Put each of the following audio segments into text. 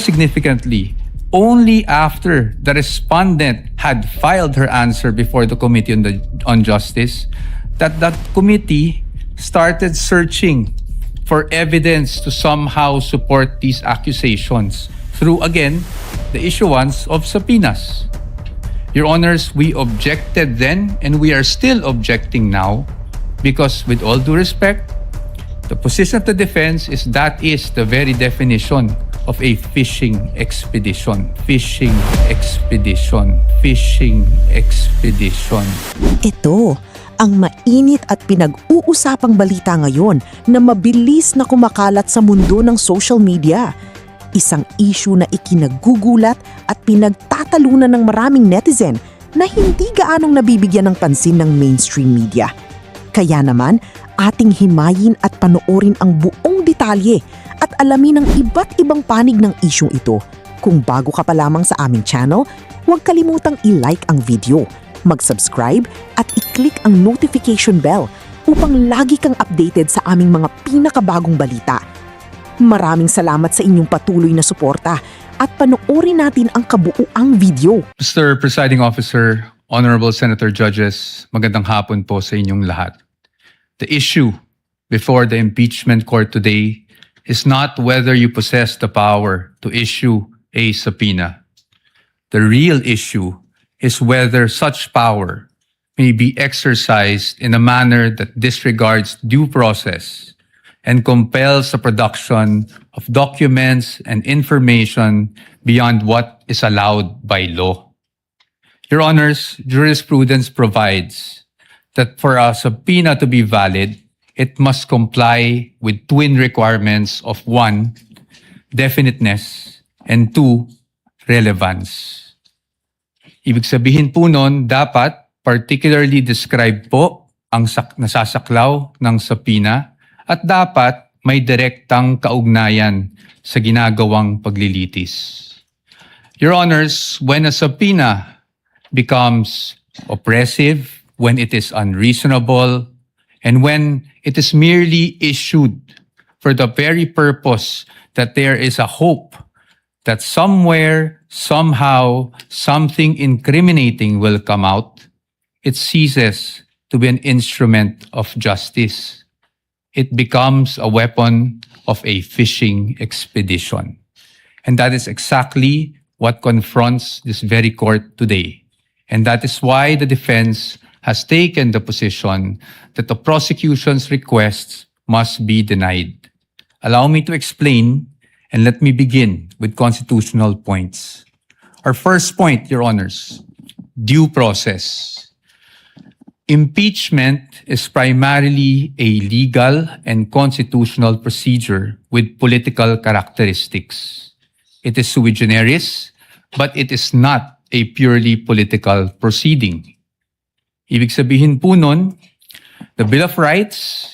Significantly, only after the respondent had filed her answer before the Committee on Justice, that committee started searching for evidence to somehow support these accusations through, again, the issuance of subpoenas. Your Honors, we objected then and we are still objecting now because, with all due respect, the position of the defense is that is the very definition of a fishing expedition. Fishing expedition. Fishing expedition. Ito ang mainit at pinag-uusapang balita ngayon na mabilis na kumakalat sa mundo ng social media. Isang issue na ikinagugulat at pinagtatalunan ng maraming netizen na hindi gaanong nabibigyan ng pansin ng mainstream media. Kaya naman, ating himayin at panoorin ang buong detalye at alamin ang iba't ibang panig ng isyung ito. Kung bago ka pa lamang sa aming channel, huwag kalimutang i-like ang video, mag-subscribe at i-click ang notification bell upang lagi kang updated sa aming mga pinakabagong balita. Maraming salamat sa inyong patuloy na suporta at panoorin natin ang kabuuang video. Mr. Presiding Officer, Honorable Senator Judges, magandang hapon po sa inyong lahat. The issue before the impeachment court today is not whether you possess the power to issue a subpoena. The real issue is whether such power may be exercised in a manner that disregards due process and compels the production of documents and information beyond what is allowed by law. Your Honors, jurisprudence provides that for a subpoena to be valid, it must comply with twin requirements of 1, definiteness, and 2, relevance. Ibig sabihin po nun, dapat particularly describe po ang nasasaklaw ng subpoena at dapat may direktang kaugnayan sa ginagawang paglilitis. Your Honors, when a subpoena becomes oppressive, when it is unreasonable, and when it is merely issued for the very purpose that there is a hope that somewhere, somehow, something incriminating will come out, it ceases to be an instrument of justice. It becomes a weapon of a fishing expedition. And that is exactly what confronts this very court today. And that is why the defense has taken the position that the prosecution's requests must be denied. Allow me to explain, and let me begin with constitutional points. Our first point, Your Honors, due process. Impeachment is primarily a legal and constitutional procedure with political characteristics. It is sui generis, but it is not a purely political proceeding. Ibig sabihin po nun, the Bill of Rights,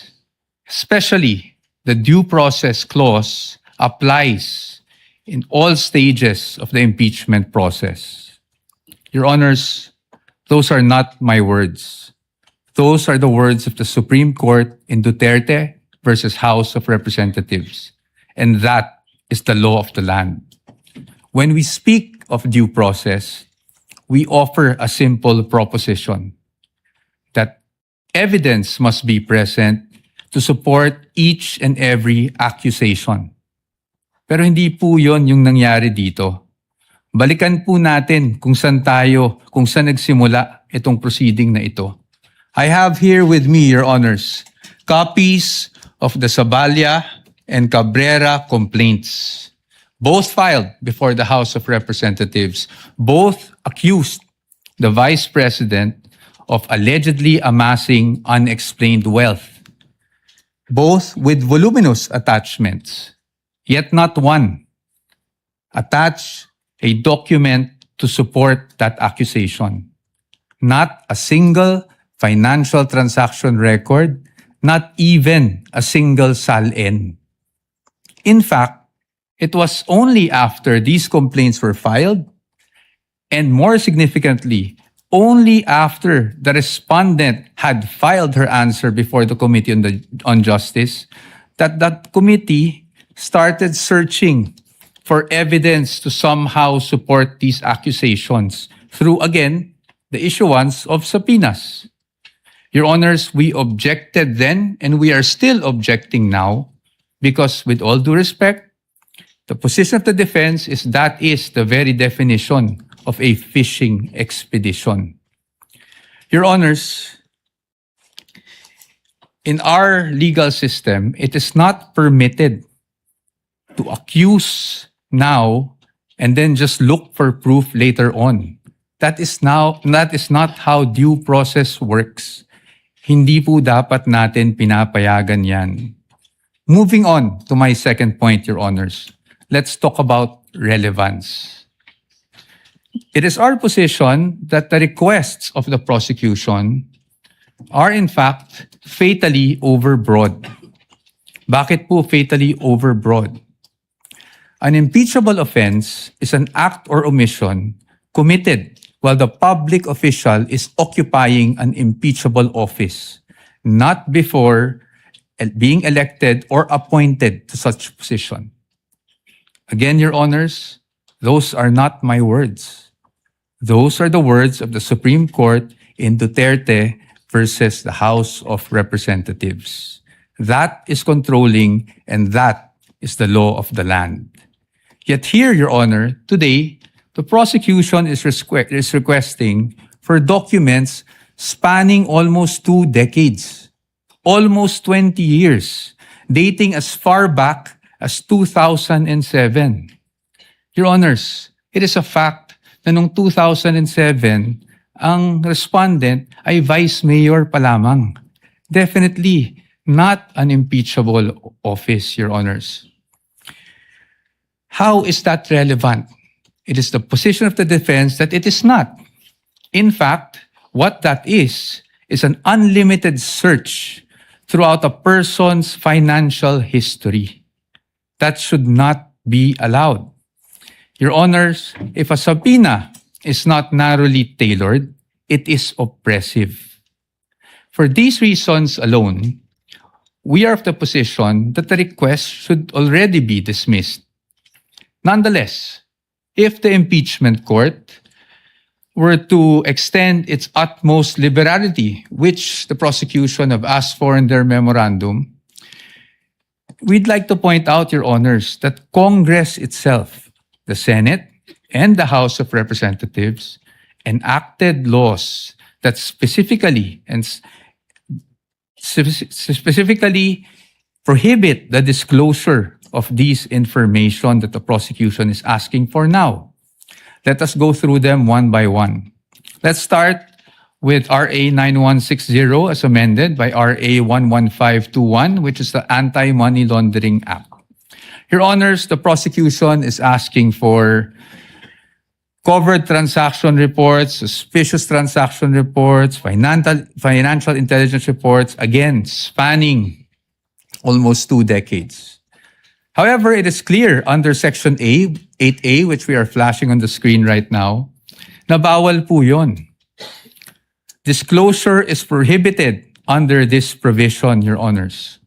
especially the due process clause, applies in all stages of the impeachment process. Your Honors, those are not my words. Those are the words of the Supreme Court in Duterte versus House of Representatives. And that is the law of the land. When we speak of due process, we offer a simple proposition that evidence must be present to support each and every accusation. Pero hindi po yon yung nangyari dito. Balikan po natin kung saan nagsimula itong proceeding na ito. I have here with me, Your Honors, copies of the Zabalya and Cabrera complaints, both filed before the House of Representatives. Both accused the Vice President of allegedly amassing unexplained wealth, both with voluminous attachments, yet not one attached a document to support that accusation. Not a single financial transaction record, not even a single SALN. In fact, it was only after these complaints were filed, and more significantly, only after the respondent had filed her answer before the Committee on Justice, that committee started searching for evidence to somehow support these accusations through, again, the issuance of subpoenas. Your Honors, we objected then and we are still objecting now because, with all due respect, the position of the defense is that is the very definition of a fishing expedition. Your Honors, in our legal system, it is not permitted to accuse now and then just look for proof later on. That is not how due process works. Hindi po dapat natin pinapayagan yan. Moving on to my second point, Your Honors. Let's talk about relevance. It is our position that the requests of the prosecution are in fact fatally overbroad. Bakit po fatally overbroad? An impeachable offense is an act or omission committed while the public official is occupying an impeachable office, not before being elected or appointed to such position. Again, Your Honors, those are not my words. Those are the words of the Supreme Court in Duterte versus the House of Representatives. That is controlling and that is the law of the land. Yet here, Your Honor, today, the prosecution is requesting for documents spanning almost 2 decades, almost 20 years, dating as far back as 2007. Your Honors, it is a fact na noong 2007, ang respondent ay vice mayor pa lamang. Definitely not an impeachable office, Your Honors. How is that relevant? It is the position of the defense that it is not. In fact, what that is an unlimited search throughout a person's financial history. That should not be allowed. Your Honors, if a subpoena is not narrowly tailored, it is oppressive. For these reasons alone, we are of the position that the request should already be dismissed. Nonetheless, if the impeachment court were to extend its utmost liberality, which the prosecution have asked for in their memorandum, we'd like to point out, Your Honors, that Congress itself, the Senate and the House of Representatives, enacted laws that specifically prohibit the disclosure of this information that the prosecution is asking for now. Let us go through them one by one. Let's start with RA 9160 as amended by RA 11521, which is the Anti-Money Laundering Act. Your Honors, the prosecution is asking for covered transaction reports, suspicious transaction reports, financial intelligence reports, again, spanning almost 2 decades. However, it is clear under Section 8A, which we are flashing on the screen right now, na bawal po yun. Disclosure is prohibited under this provision, Your Honors.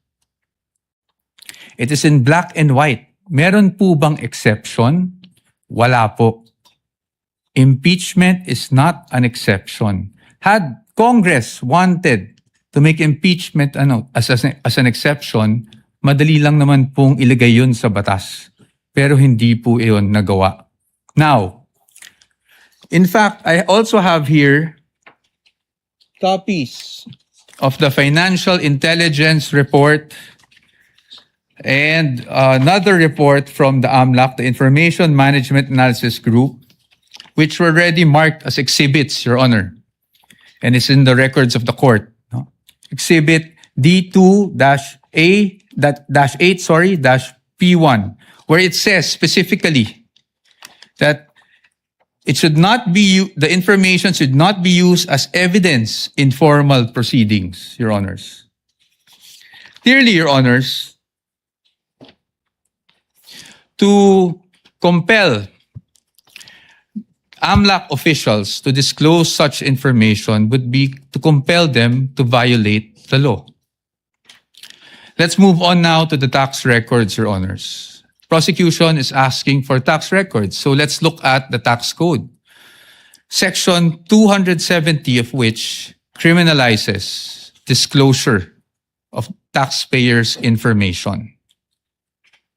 It is in black and white. Meron po bang exception? Wala po. Impeachment is not an exception. Had Congress wanted to make impeachment as an exception, madali lang naman pong ilagay yun sa batas. Pero hindi po iyon nagawa. Now, in fact, I also have here copies of the Financial Intelligence Report and another report from the AMLAC, the Information Management Analysis Group, which were already marked as exhibits, Your Honor. And it's in the records of the court. No? Exhibit D2-8-P1, where it says specifically that the information should not be used as evidence in formal proceedings, Your Honors. Clearly, Your Honors, to compel AMLAC officials to disclose such information would be to compel them to violate the law. Let's move on now to the tax records, Your Honors. prosecution is asking for tax records. So let's look at the tax code. Section 270 of which criminalizes disclosure of taxpayers' information.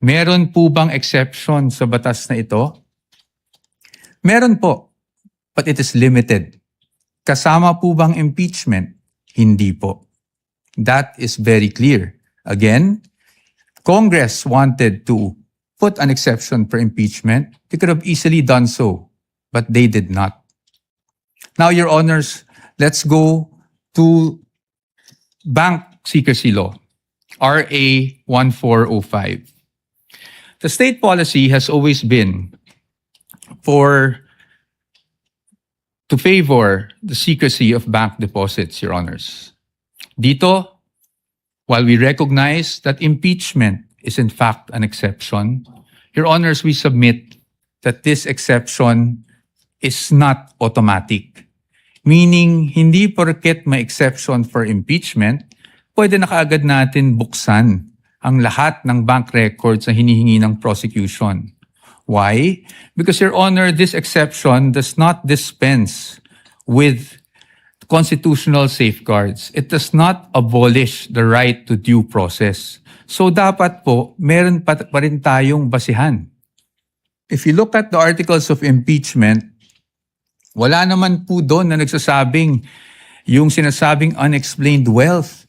Meron po bang exception sa batas na ito? Meron po, but it is limited. Kasama po bang impeachment? Hindi po. That is very clear. Again, Congress wanted to put an exception for impeachment. They could have easily done so, but they did not. Now, Your Honors, let's go to Bank Secrecy Law, RA 1405. The state policy has always been to favor the secrecy of bank deposits, Your Honors. Dito, while we recognize that impeachment is in fact an exception, Your Honors, we submit that this exception is not automatic. Meaning, hindi porket may exception for impeachment, pwede na kaagad natin buksan ang lahat ng bank records na hinihingi ng prosecution. Why? Because, Your Honor, this exception does not dispense with constitutional safeguards. It does not abolish the right to due process. So dapat po, meron pa rin tayong basihan. If you look at the articles of impeachment, wala naman po doon na nagsasabing yung sinasabing unexplained wealth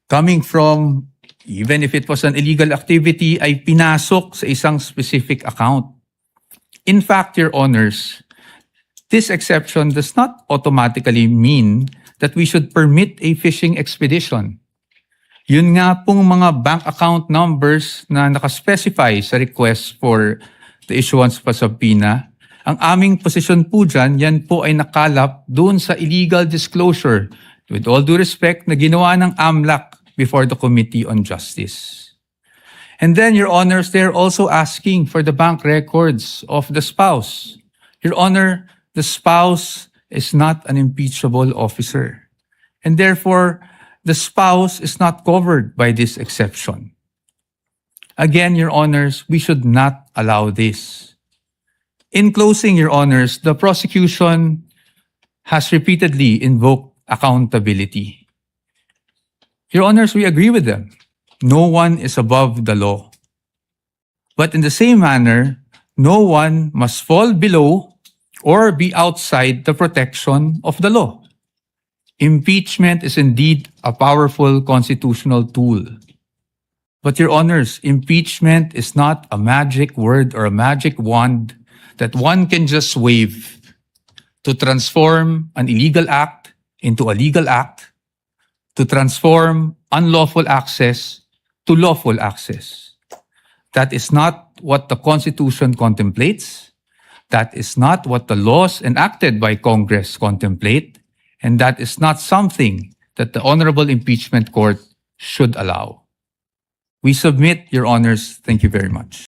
coming from, even if it was an illegal activity, ay pinasok sa isang specific account. In fact, Your Honors, this exception does not automatically mean that we should permit a fishing expedition. Yun nga pong mga bank account numbers na nakaspecify sa request for the issuance of a subpoena, ang aming posisyon po dyan, yan po ay nakalap doon sa illegal disclosure, with all due respect, na ginawa ng AMLAC before the Committee on Justice. And then, Your Honors, they're also asking for the bank records of the spouse. Your Honor, the spouse is not an impeachable officer. And therefore, the spouse is not covered by this exception. Again, Your Honors, we should not allow this. In closing, Your Honors, the prosecution has repeatedly invoked accountability. Your Honors, we agree with them. No one is above the law. But in the same manner, no one must fall below or be outside the protection of the law. Impeachment is indeed a powerful constitutional tool. But Your Honors, impeachment is not a magic word or a magic wand that one can just wave to transform an illegal act into a legal act, to transform unlawful access to lawful access. That is not what the Constitution contemplates. That is not what the laws enacted by Congress contemplate. And that is not something that the Honorable Impeachment Court should allow. We submit, Your Honors. Thank you very much.